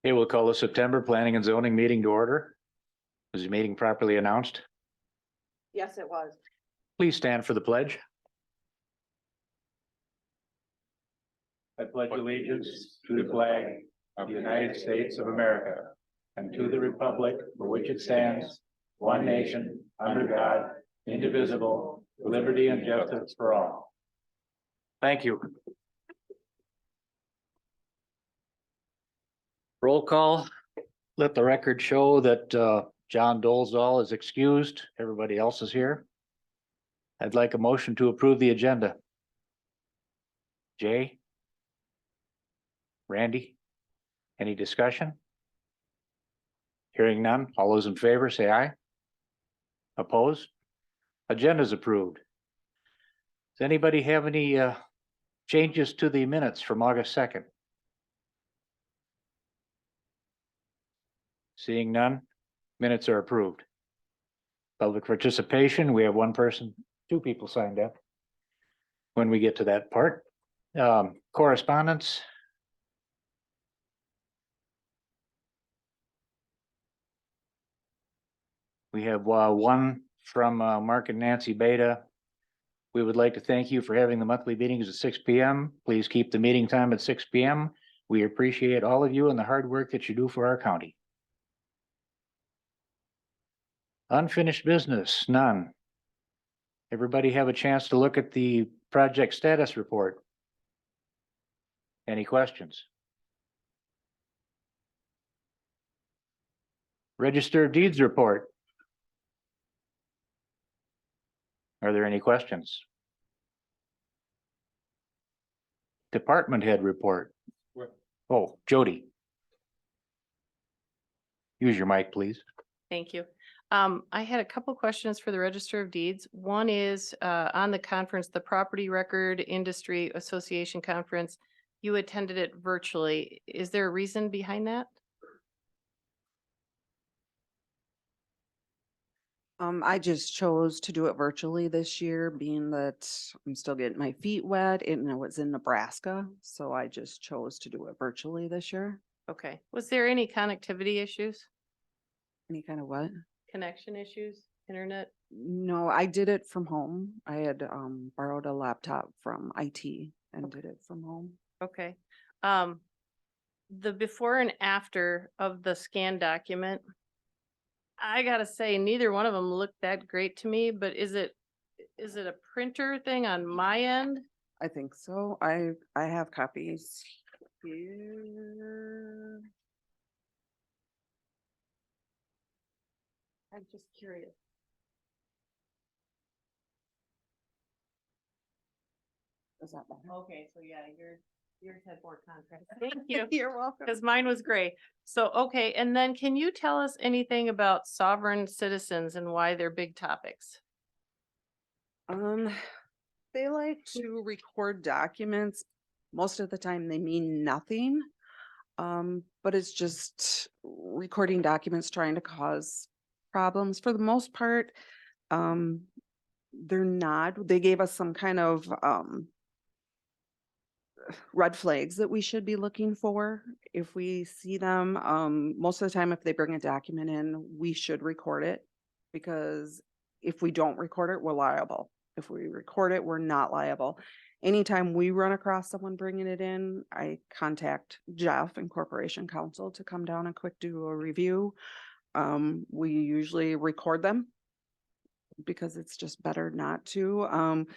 Okay, we'll call the September Planning and Zoning meeting to order. Was the meeting properly announced? Yes, it was. Please stand for the pledge. I pledge allegiance to the flag of the United States of America and to the republic for which it stands, one nation, under God, indivisible, with liberty and justice for all. Thank you. Roll call. Let the record show that John Dolzall is excused. Everybody else is here. I'd like a motion to approve the agenda. Jay? Randy? Any discussion? Hearing none. All those in favor say aye. Opposed? Agenda is approved. Does anybody have any changes to the minutes from August 2nd? Seeing none, minutes are approved. Public participation, we have one person, two people signed up. When we get to that part, correspondence. We have one from Mark and Nancy Beta. We would like to thank you for having the monthly meetings at 6 p.m. Please keep the meeting time at 6 p.m. We appreciate all of you and the hard work that you do for our county. Unfinished business, none. Everybody have a chance to look at the project status report. Any questions? Register of Deeds report. Are there any questions? Department head report. Oh, Jody. Use your mic, please. Thank you. I had a couple questions for the Register of Deeds. One is on the conference, the Property Record Industry Association Conference. You attended it virtually. Is there a reason behind that? I just chose to do it virtually this year, being that I'm still getting my feet wet and it was in Nebraska. So I just chose to do it virtually this year. Okay. Was there any connectivity issues, Any kind of what? connection issues, internet? No, I did it from home. I had borrowed a laptop from IT and did it from home. Okay. The before and after of the scan document, I gotta say, neither one of them looked that great to me, but is it a printer thing on my end? I think so. I have copies here. I'm just curious. Is that better? Okay, so yeah, yours had more contrast. Thank you. You're welcome. Because mine was gray. So, okay, and then can you tell us anything about sovereign citizens and why they're big topics? They like to record documents. Most of the time they mean nothing. But it's just recording documents trying to cause problems. For the most part, they're not. They gave us some kind of red flags that we should be looking for if we see them. Most of the time, if they bring a document in, we should record it, because if we don't record it, we're liable. If we record it, we're not liable. Anytime we run across someone bringing it in, I contact Jeff and Corporation Counsel to come down and quick do a review. We usually record them because it's just better not to.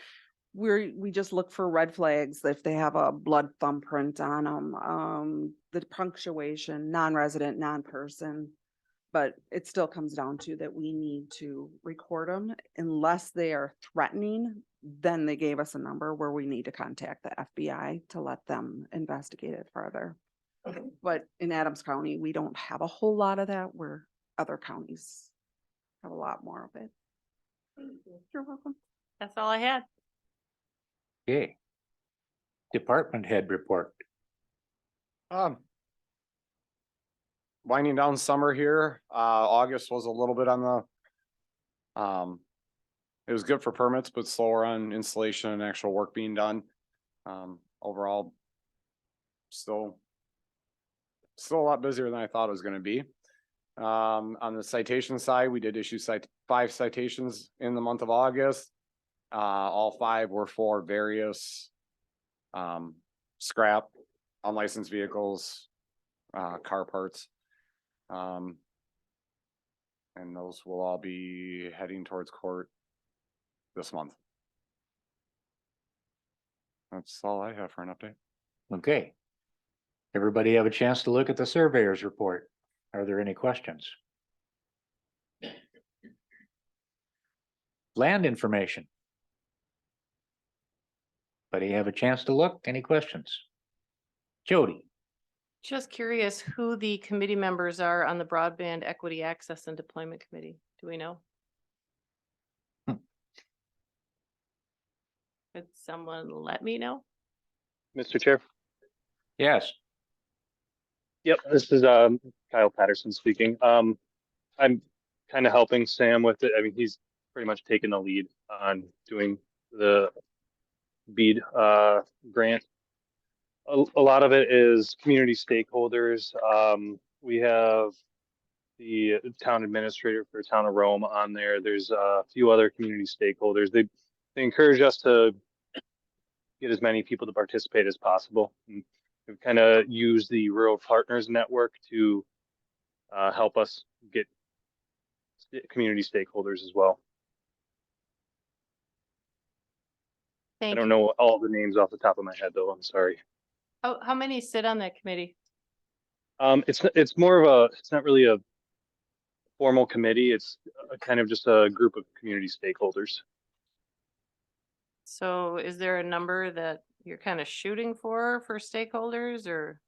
We just look for red flags if they have a blood thumbprint on them, the punctuation, non-resident, non-person. But it still comes down to that we need to record them unless they are threatening. Then they gave us a number where we need to contact the FBI to let them investigate it further. But in Adams County, we don't have a whole lot of that, where other counties have a lot more of it. You're welcome. That's all I had. Okay. Department head report. Winding down summer here. August was a little bit on the, it was good for permits, but slower on installation and actual work being done. Overall, still still a lot busier than I thought it was gonna be. On the citation side, we did issue 5 citations in the month of August. All 5 were for various scrap, unlicensed vehicles, car parts. And those will all be heading towards court this month. That's all I have for an update. Okay. Everybody have a chance to look at the surveyor's report. Are there any questions? Land information. Buddy, have a chance to look? Any questions? Jody? Just curious who the committee members are on the Broadband Equity Access and Deployment Committee. Do we know? Could someone let me know? Mr. Chair. Yes. Yep, this is Kyle Patterson speaking. I'm kind of helping Sam with it. I mean, he's pretty much taken the lead on doing the BEAD grant. A lot of it is community stakeholders. We have the town administrator for town of Rome on there. There's a few other community stakeholders. They encourage us to get as many people to participate as possible. And we've kind of used the Rural Partners Network to help us get community stakeholders as well. I Thank don't you. know all the names off the top of my head, though. I'm sorry. How many sit on that committee? It's more of a, it's not really a formal committee. It's kind of just a group of community stakeholders. So is there a number that you're kind of shooting for stakeholders, or?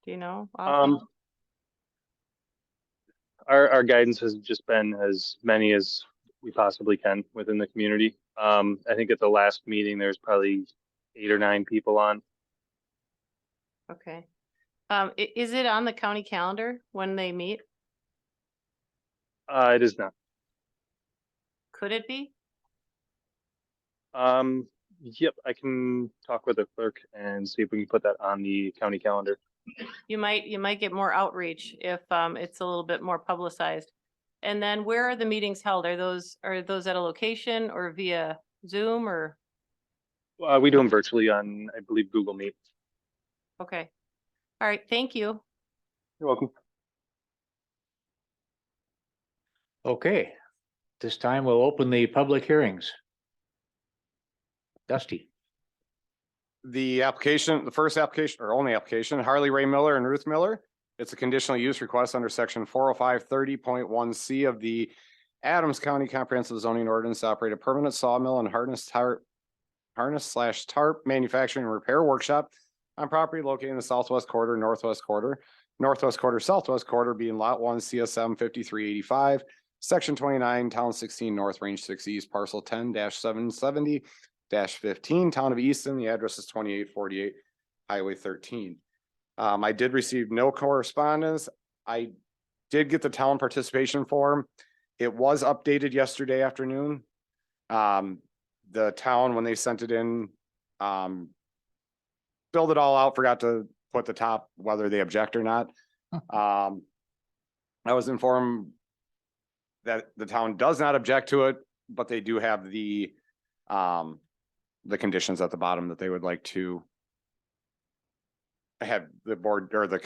Do you know? offhand? Our guidance has just been as many as we possibly can within the community. I think at the last meeting, there's probably 8 or 9 people on. Okay. Is it on the county calendar when they meet? It is not. Could it be? Yep, I can talk with the clerk and see if we can put that on the county calendar. You might get more outreach if it's a little bit more publicized. And then where are the meetings held? Are those at a location or via Zoom or? We do them virtually on, I believe, Google Meet. Okay. All right, thank you. You're welcome. Okay. This time we'll open the public hearings. Dusty? The application, the first application or only application, Harley Ray Miller and Ruth Miller. It's a conditional use request under section 405-30.1C of the Adams County Comprehensive Zoning Ordinance to operate a permanent sawmill and harness/tarp manufacturing and repair workshop on property located in the southwest quarter, northwest quarter, southwest quarter being lot 1 CSM 5385, section 29, town 16 north, range 6 east, parcel 10-770-15, town of Easton. The address is 2848 Highway 13. I did receive no correspondence. I did get the town participation form. It was updated yesterday afternoon. The town, when they sent it in, filled it all out, forgot to put the top, whether they object or not. I was informed that the town does not object to it, but they do have the conditions at the bottom that they would like to have the board or the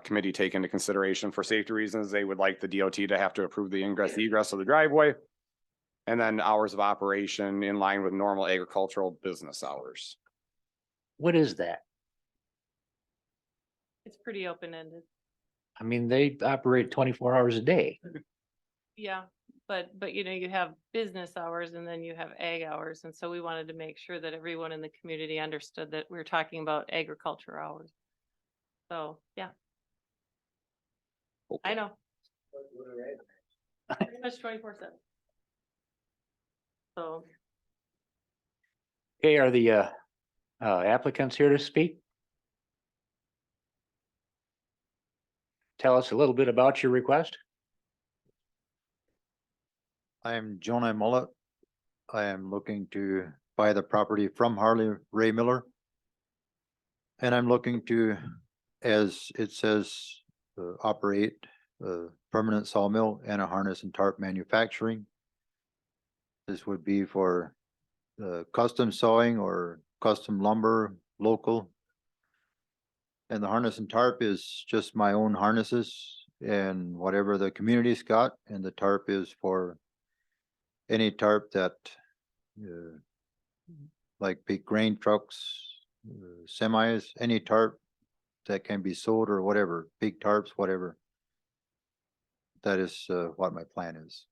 committee take into consideration. For safety reasons. They would like the DOT to have to approve the ingress egress of the driveway. And then hours of operation in line with normal agricultural business hours. What is that? It's pretty open-ended. I mean, they operate 24 hours a day. Yeah, but you have business hours and then you have ag hours. And so we wanted to make sure that everyone in the community understood that we're talking about agriculture hours. So, yeah, I know. Pretty much 24/7. So, Okay, are the applicants here to speak? Tell us a little bit about your request. I am Jonah Mullet. I am looking to buy the property from Harley Ray Miller. And I'm looking to, as it says, operate a permanent sawmill and a harness and tarp manufacturing. This would be for custom sawing or custom lumber, local. And the harness and tarp is just my own harnesses and whatever the community's got, and the tarp is for any tarp that like big grain trucks, semis, any tarp that can be sold or whatever, big tarps, whatever. That is what my plan is.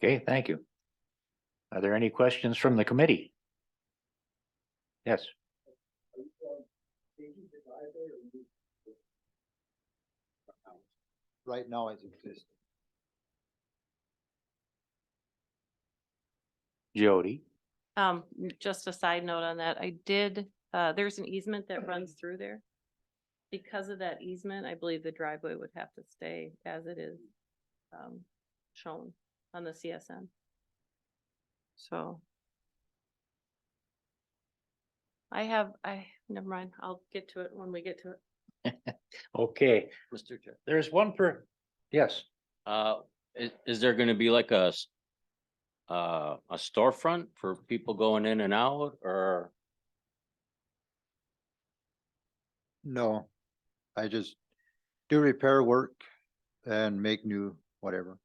Okay, thank you. Are there any questions from the committee? Yes. Right now it exists. Jody? Just a side note on that, I did, there's an easement that runs through there. Because of that easement, I believe the driveway would have to stay as it is, shown on the CSN. So. Never mind, I'll get to it when we get to it. Okay, Mr. Chair. there's one yes, Is there gonna be like a storefront for people going in and out, or? No, I just do repair work and make new whatever.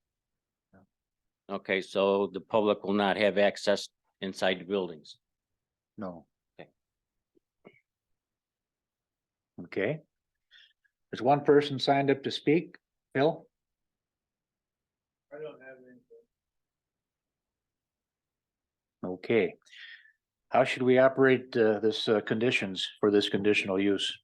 Okay, so the public will not have access inside the buildings? No. okay. There's one person signed up to speak, Phil? I don't have anything. Okay. How should we operate this conditions for this conditional use?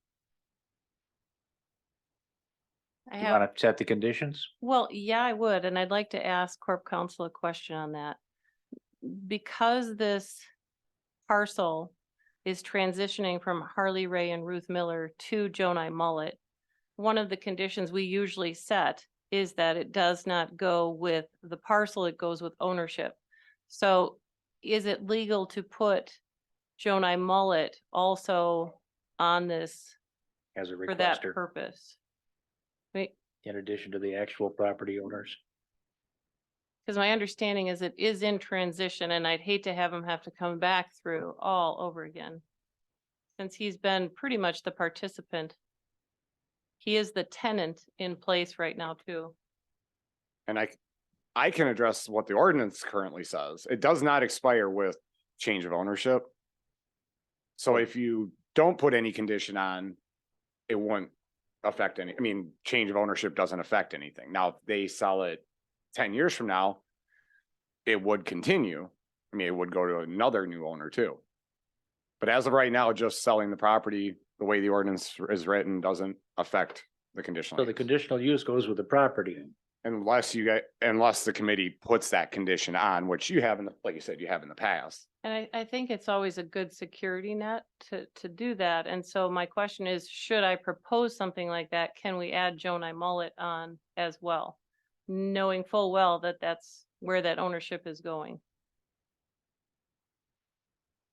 I You have, want to set the conditions? well, yeah, I would, and I'd like to ask Corp Counsel a question on that. Because this parcel is transitioning from Harley Ray and Ruth Miller to Jonai Mullet, one of the conditions we usually set is that it does not go with the parcel, it goes with ownership. So is it legal to put Jonai Mullet also on this As a for that requester, purpose? Wait, in addition to the actual property owners. because my understanding is it is in transition and I'd hate to have him have to come back through all over again. Since he's been pretty much the participant. He is the tenant in place right now too. And I can address what the ordinance currently says. It does not expire with change of ownership. So if you don't put any condition on, it won't affect any, I mean, change of ownership doesn't affect anything. Now, if they sell it 10 years from now, it would continue. I mean, it would go to another new owner too. But as of right now, just selling the property, the way the ordinance is written, doesn't affect the conditional. So the use. conditional use goes with the property. Unless the committee puts that condition on, which you have like you said, you have in the past. And I think it's always a good security net to do that. And so my question is, should I propose something like that? Can we add Jonai Mullet on as well? Knowing full well that that's where that ownership is going.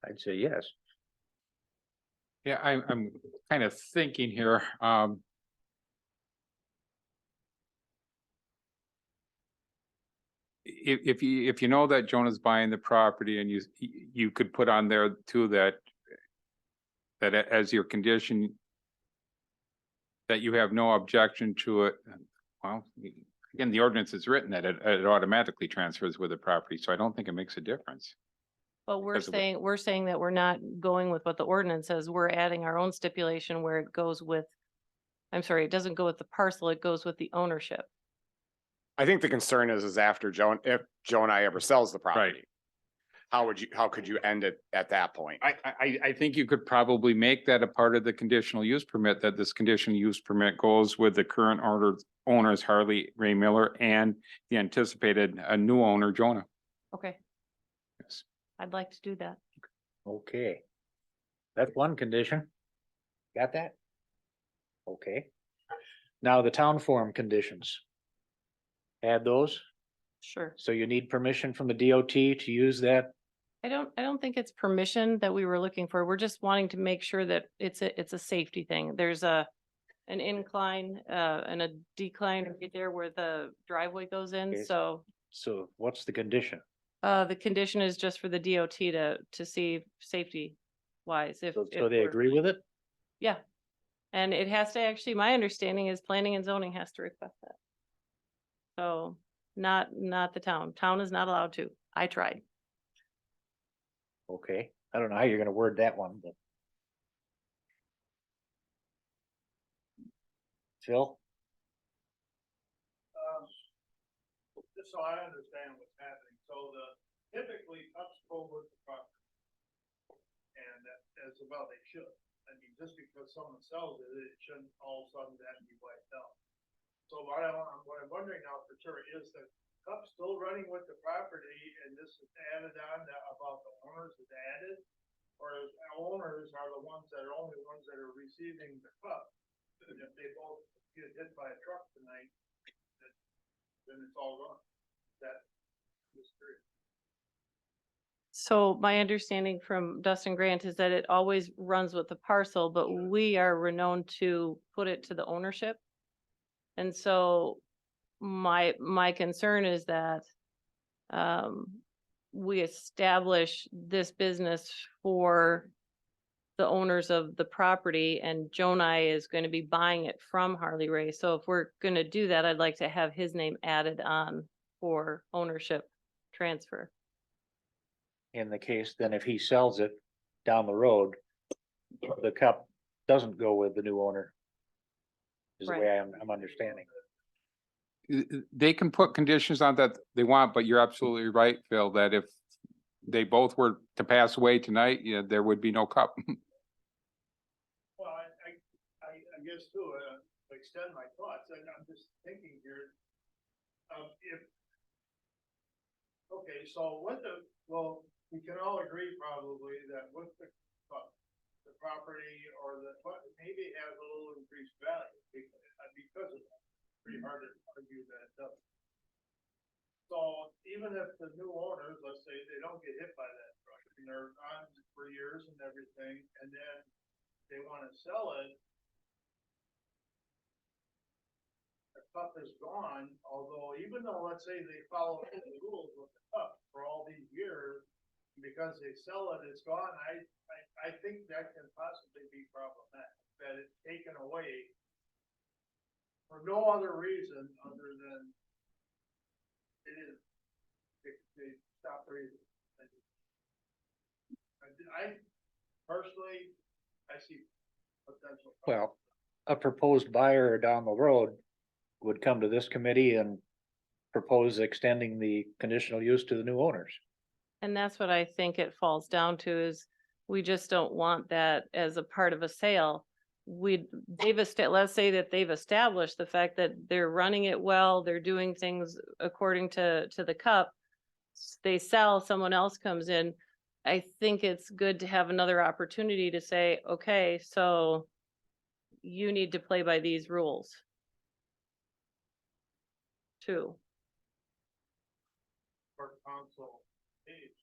I'd say yes. Yeah, I'm kind of thinking here, if you know that Jonah's buying the property and you could put on there too that as your condition that you have no objection to it, well, again, the ordinance is written that it automatically transfers with the property, so I don't think it makes a difference. But we're Because of what- we're saying that we're not going with what the ordinance says. We're adding our own stipulation where it goes with, I'm sorry, it doesn't go with the parcel, it goes with the ownership. I think the concern is after if Joe and I ever sells the property. How could you end it at that point? I think you could probably make that a part of the conditional use permit, that this conditional use permit goes with the current owners Harley Ray Miller and the anticipated new owner Jonah. Okay, Yes. I'd like to do that. Okay. That's one condition. Got that? Okay. Now the town form conditions. Add those, Sure. so you need permission from the DOT to use that I don't think it's permission that we were looking for. We're just wanting to make sure that it's a safety thing. There's an incline, and a decline right there where the driveway goes in, Okay. so. So what's the condition? The condition is just for the DOT to see safety wise, if. So if they we're- agree with it? Yeah. And it has to actually, my understanding is planning and zoning has to request that. So not the town. Town is not allowed to. I tried. Okay, I don't know how you're gonna word that one, but. Phil? Just so I understand what's happening, so typically cups go with the property. And as well they should, I mean, just because someone sells it, it shouldn't all of a sudden that be wiped out. So what I'm wondering now for sure is the cup still running with the property and this is added on about the owners is added? Or is owners are the ones that are only ones that are receiving the cup? And if they both get hit by a truck tonight, then it's all gone. That is true. So my understanding from Dustin Grant is that it always runs with the parcel, but we are renowned to put it to the ownership. And so my concern is that we establish this business for the owners of the property, and Jonai is going to be buying it from Harley Ray. So if we're going to do that, I'd like to have his name added on for ownership transfer. In the case, then if he sells it down the road, the cup doesn't go with the new owner. Is the way I'm understanding. They can put conditions on that they want, but you're absolutely right, Phil, that if they both were to pass away tonight, yeah, there would be no cup. Well, I guess too, to extend my thoughts, and I'm just thinking here, okay, so we can all agree probably that with the property or maybe it has a little increased value because of that. Pretty hard to argue that it doesn't. So even if the new owners, let's say they don't get hit by that truck and they're on for years and everything, and then they want to sell it, the cup is gone, although even though, let's say they follow the rules with the cup for all these years, because they sell it, it's gone, I think that can possibly be problematic, that it's taken away for no other reason other than it is, they stop breathing. I personally, I see potential. Well, a proposed buyer down the road would come to this committee and propose extending the conditional use to the new owners. And that's what I think it falls down to is we just don't want that as a part of a sale. Let's say that they've established the fact that they're running it well, they're doing things according to the cup. They sell, someone else comes in. I think it's good to have another opportunity to say, okay, so you need to play by these rules too. For council age,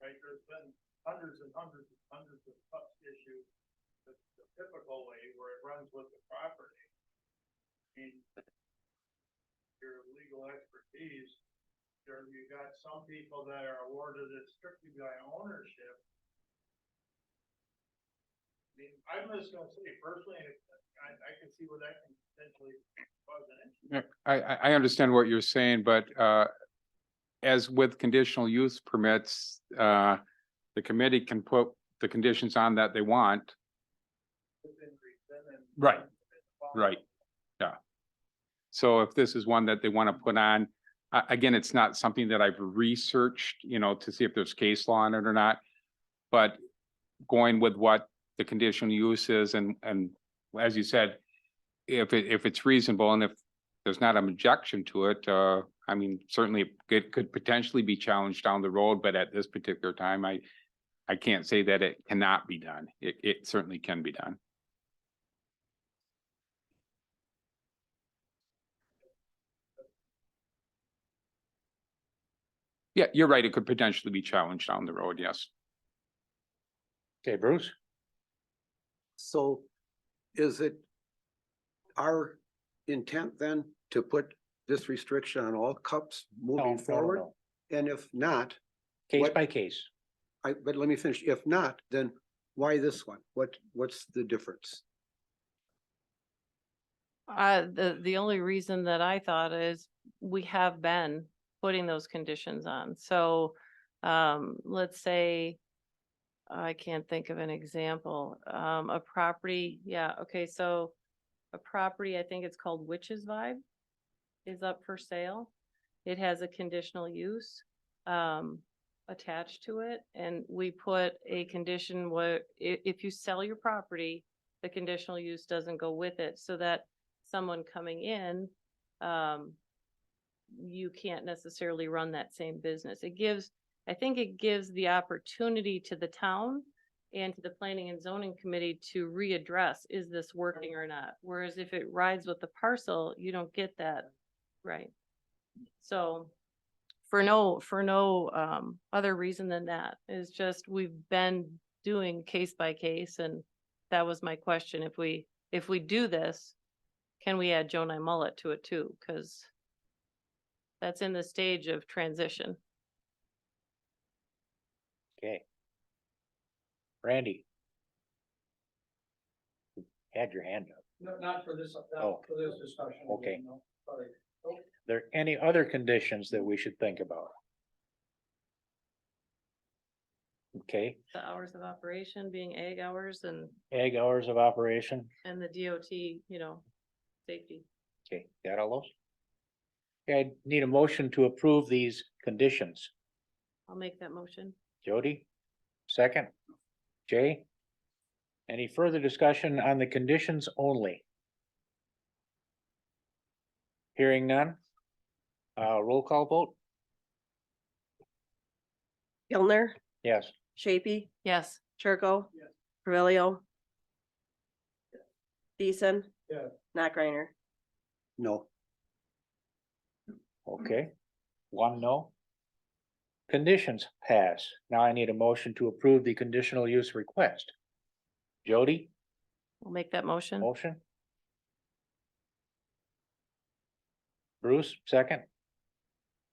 right, there's been hundreds and hundreds of cups issued the typical way where it runs with the property. I mean, your legal expertise, you got some people that are awarded it strictly by ownership. I mean, I'm just gonna say personally, I can see where that can potentially cause an issue. I understand what you're saying, but as with conditional use permits, the committee can put the conditions on that they want. Right. Right. Yeah. So if this is one that they want to put on, again, it's not something that I've researched, to see if there's case law on it or not. But going with what the conditional use is and as you said, if it's reasonable and if there's not an objection to it, I mean, certainly it could potentially be challenged down the road, but at this particular time, I can't say that it cannot be done. It certainly can be done. Yeah, you're right. It could potentially be challenged down the road, yes. Okay, Bruce? So is it our intent then to put this restriction on all cups moving forward? And if not, Case What- by case. but let me finish. If not, then why this one? What's the difference? The only reason that I thought is we have been putting those conditions on. So, let's say, I can't think of an example, a property, yeah, okay, so a property, I think it's called Witch's Vibe, is up for sale. It has a conditional use, attached to it, and we put a condition where if you sell your property, the conditional use doesn't go with it, so that someone coming in, you can't necessarily run that same business. I think it gives the opportunity to the town and to the planning and zoning committee to readdress, is this working or not? Whereas if it rides with the parcel, you don't get that, right? So for no other reason than that, is just we've been doing case by case, and that was my question. If we do this, can we add Joe Nye Mullet to it too? Cause that's in the stage of transition. Okay. Randy? Had your hand up. Not for this, Oh. for this discussion. Okay. no, sorry. There any other conditions that we should think about? Okay, The hours of operation being ag hours and ag hours of operation. the DOT, safety. Okay, got all those? Okay, I need a motion to approve these conditions. I'll make that motion. Jody? Second? Jay? Any further discussion on the conditions only? Hearing none? Roll call vote? Gilner, Yes. Shapey, Yes. Chirko. Yes. Carvello. Deason. Yeah. Knock Reiner. No. Okay, one no. Conditions pass. Now I need a motion to approve the conditional use request. Jody, We'll make that motion. motion? Bruce, second?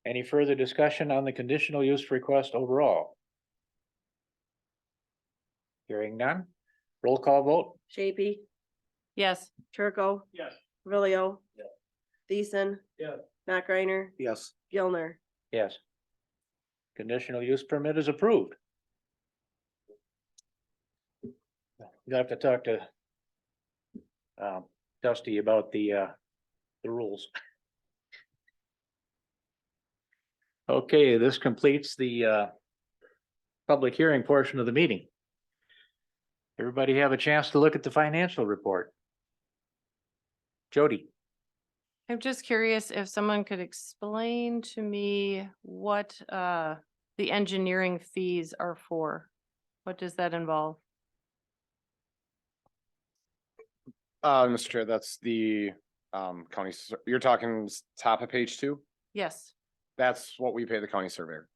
Any further discussion on the conditional use request overall? Hearing none? Roll call vote? Shapey, Yes. Chirko. Yes. Carvello. Yeah. Deason. Yeah. Knock Reiner. Yes. Gilner. Yes. Conditional use permit is approved. You have to talk to Dusty about the rules. Okay, this completes the public hearing portion of the meeting. Everybody have a chance to look at the financial report. Jody? I'm just curious if someone could explain to me what the engineering fees are for. What does that involve? Mr. Chair, that's the county, you're talking top of page 2? Yes. That's what we pay the county surveyor.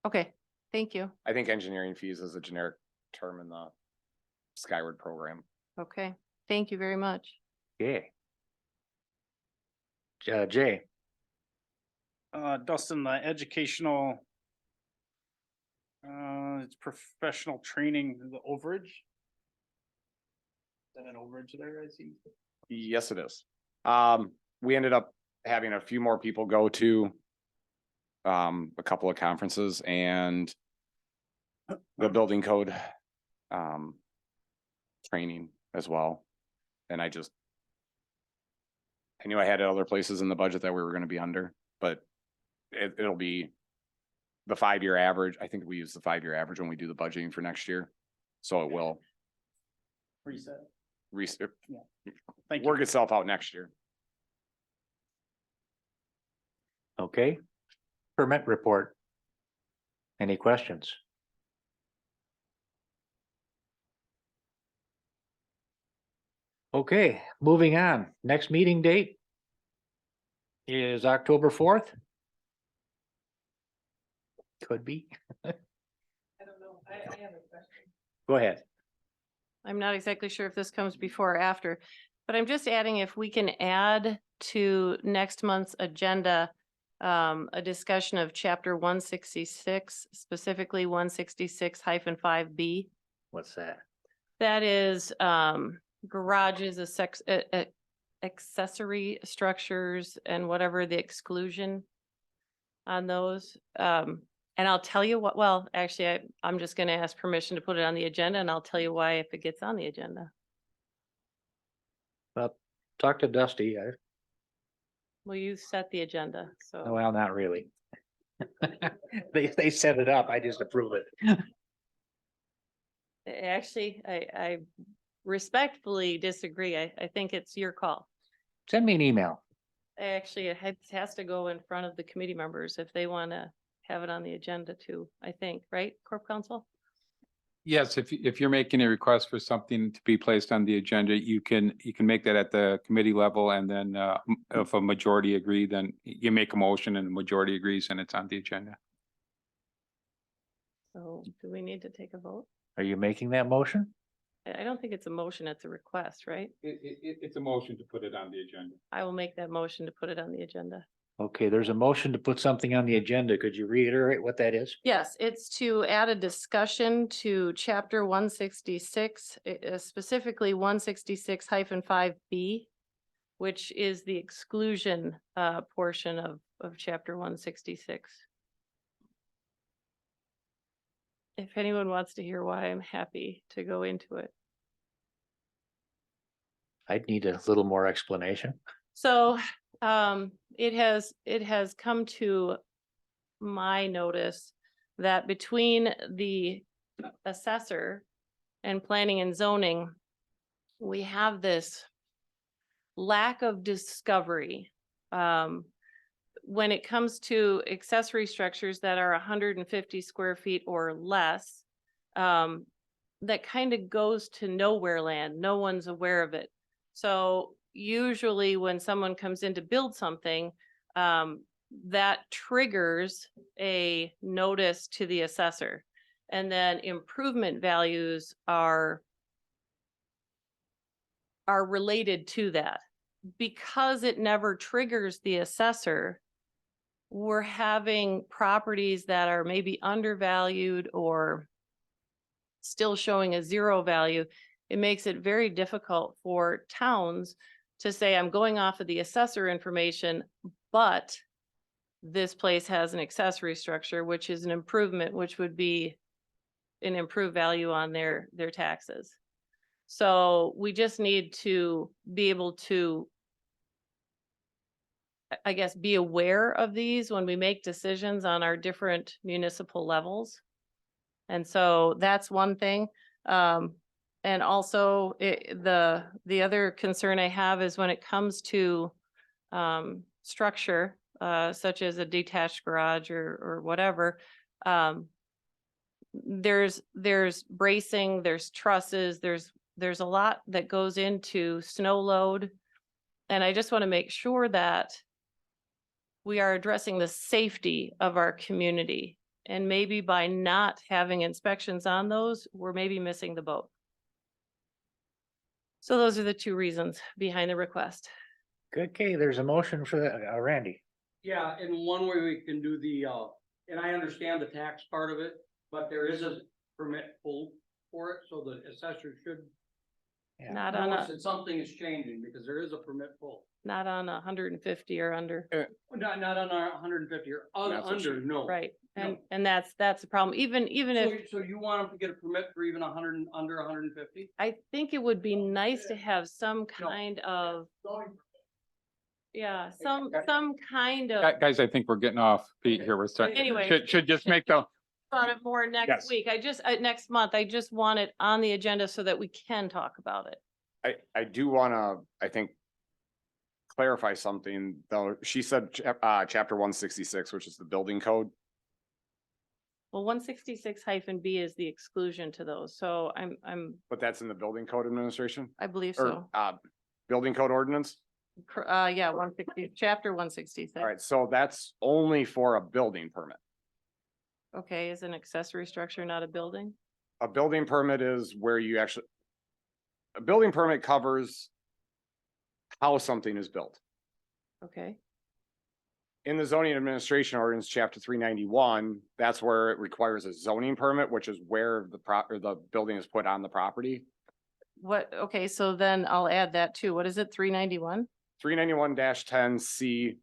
Okay, thank you. I think engineering fees is a generic term in the Skyward program. Okay, thank you very much. Yeah. Jay? Dustin, the educational, it's professional training, the overage. Is that an overage there, I see? Yes, it is. We ended up having a few more people go to a couple of conferences and the building code training as well. And I knew I had other places in the budget that we were gonna be under, but it'll be the 5-year average. I think we use the 5-year average when we do the budgeting for next year. So it will Reset. Thank you. Work itself out next year. Okay. Permit report. Any questions? Okay, moving on. Next meeting date is October 4th. Could be. I don't know. I have a question. Go ahead. I'm not exactly sure if this comes before or after, but I'm just adding if we can add to next month's agenda a discussion of chapter 166, specifically 166-5B. What's that? That is garages, accessory structures and whatever the exclusion on those. And I'll tell you what, well, actually, I'm just gonna ask permission to put it on the agenda and I'll tell you why if it gets on the agenda. Well, talk to Dusty. Well, you set the agenda, so. Well, not really. They set it up. I just approve it. Actually, I respectfully disagree. I think it's your call. Send me an email. Actually, it has to go in front of the committee members if they want to have it on the agenda too, I think, right, Corp Counsel? Yes, if you're making a request for something to be placed on the agenda, you can make that at the committee level, and then if a majority agree, then you make a motion and the majority agrees and it's on the agenda. So do we need to take a vote? Are you making that motion? I don't think it's a motion, it's a request, right? It's a motion to put it on the agenda. I will make that motion to put it on the agenda. Okay, there's a motion to put something on the agenda. Could you reiterate what that is? Yes, it's to add a discussion to chapter 166, specifically 166-5B, which is the exclusion portion of chapter 166. If anyone wants to hear why, I'm happy to go into it. I'd need a little more explanation. So it has come to my notice that between the assessor and planning and zoning, we have this lack of discovery. When it comes to accessory structures that are 150 square feet or less, that kind of goes to nowhere land. No one's aware of it. So usually when someone comes in to build something, that triggers a notice to the assessor. And then improvement values are related to that. Because it never triggers the assessor, we're having properties that are maybe undervalued or still showing a zero value. It makes it very difficult for towns to say, I'm going off of the assessor information, but this place has an accessory structure, which is an improvement, which would be an improved value on their taxes. So we just need to be able to, I guess, be aware of these when we make decisions on our different municipal levels. And so that's one thing. And also the other concern I have is when it comes to structure, such as a detached garage or whatever, there's bracing, there's trusses, there's a lot that goes into snow load. And I just want to make sure that we are addressing the safety of our community. And maybe by not having inspections on those, we're maybe missing the boat. So those are the two reasons behind the request. Okay, there's a motion for that. Randy. Yeah, and one way we can do the, and I understand the tax part of it, but there is a permit pull for it, so the assessor should Yeah. Not on notice a, that something is changing, because there is a permit pull. not on 150 or under, Not on our 150 or That's what under, no. right? No. And that's the problem. Even if, So you want them to get a permit for even 100, under 150? I think it would be nice to have some No. kind of, yeah, some kind of. Guys, I think we're getting off beat here. We're starting. Anyway. Should just make the, On it more Yes. next week. Next month. I just want it on the agenda so that we can talk about it. I do wanna, I think, clarify something, though. She said, chapter 166, which is the building code. Well, 166-B is the exclusion to those. So But that's in the building code administration I believe or, so. building code ordinance. Yeah, 160, chapter 166. All right, so that's only for a building permit. Okay, is an accessory structure not a building? A building permit is where you actually, a building permit covers how something is built. Okay, In the zoning administration ordinance, chapter 391, that's where it requires a zoning permit, which is where or the building is put on the property. okay, so then I'll add that too. What is it, 391? 391-10C1.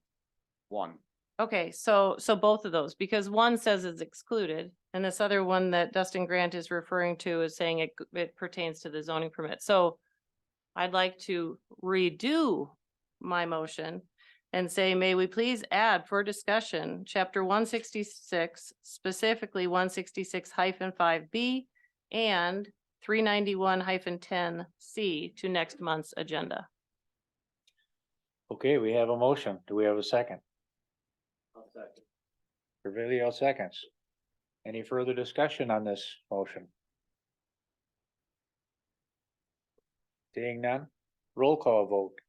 Okay, so both of those, because one says it's excluded, and this other one that Dustin Grant is referring to is saying it pertains to the zoning permit. So I'd like to redo my motion and say, may we please add for discussion, chapter 166, specifically 166-5B and 391-10C to next month's agenda. Okay, we have a motion. Do we have a second? Revelio seconds. Any further discussion on this motion? Seeing none, roll call vote.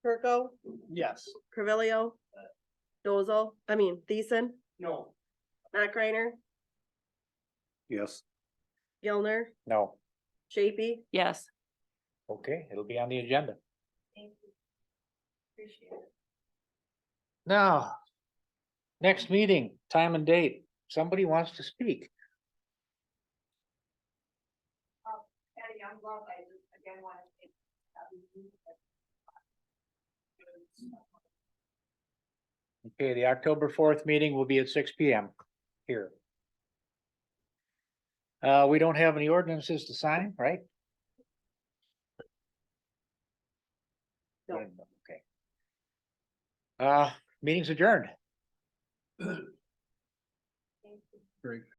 Kirko, Yes. Carvilio, Thiessen, No. Matt Griner, Yes. Gilner, No. Shapey. Yes. Okay, it'll be on the agenda. Thank you. Appreciate it. Now, next meeting, time and date. Somebody wants to speak. At a young love, I just again want to say. Okay, the October 4th meeting will be at 6 p.m. here. We don't have any ordinances to sign, right? No. Okay. Meeting's adjourned. Very good.